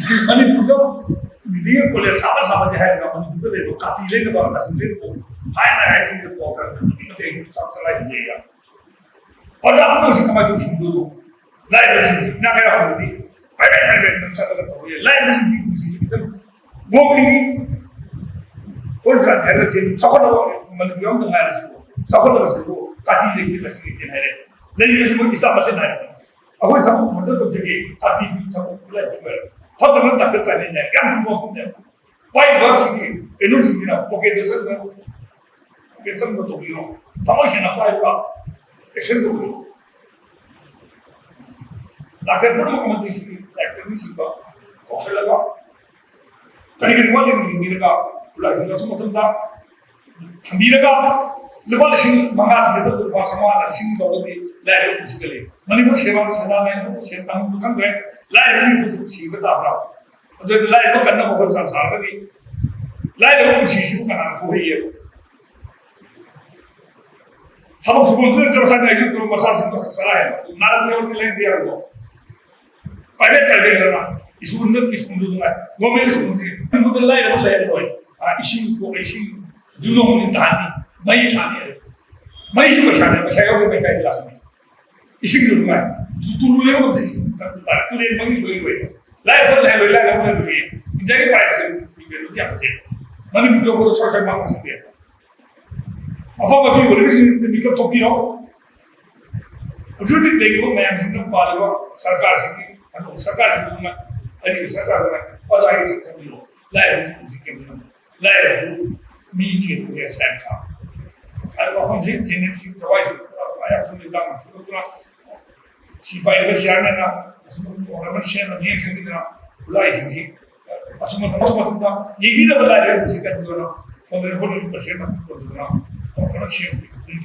Manipur video kole sama sama di hari kamu juga le katile ke bawah kasih le hai na hai sih ke bawah kan itu teh sama salah ini ya pada apa sih kamu itu Hindu lain sih nak kaya apa di ada satu kata ya lain sih kita वो भी कोई friend है जैसे सफल मतलब यों तो है सफल तो बस वो काटी लेके बस लेके है लेकिन इसे वो इस तरह से नहीं अब वो सब मतलब तो जगह काटी भी सब खुला है सब तो तक तक नहीं है क्या हम बोलते हैं पाई वर्ष की एनर्जी की ना ओके जैसे ओके सब तो भी हो तमाशा ना पाई का एक्शन तो डॉक्टर पर मुझे इसी डॉक्टर ने सिखा कॉफी लगा कहीं वाले नहीं लगा पुला से तो मतलब था ठंडी लगा लेवल सिंह मंगा थे तो पास समाज सिंह तो भी लाइव कुछ के लिए मणिपुर सेवा सदा में तो सेवा हम दुकान गए लाइव नहीं कुछ सी बता रहा तो लाइव को करना बहुत संसार का भी लाइव कुछ सी को करना हो ही है हम सुबह को जब साथ नहीं तो मसाज को सलाह है नारद ने और ले दिया वो पहले पहले लेना इस उन्नत में वो मेरे सुनते हैं मुझे लाइव ले लो इसी को इसी जुनों में तानी मई तानी है मई जो शाने में शायद मैं कहीं क्लास में इसी के जुनों में तू ले वो देखिए तू ले मई कोई लाइव ले इधर ही पाए से ये लोग क्या करते हैं मैंने जो वो सोचा मांग सकते हैं अब हम अभी बोले कि निकल तो पियो जो ठीक लेकिन वो मैं हमसे पालेगा सरकार से सरकार से मैं अरे सरकार में पजाई से कर लो लाइव उसी के लिए लाइव मीनी के सेट था अरे वो हम जिन्हें की दवाई से आया तो निदान तो पूरा सिपाही बस यार ना और हम शेयर नहीं है कि ना बुलाई थी अच्छा मतलब ये भी ना बता रहे उसी का जो ना 15% मत बोल दो ना और शेयर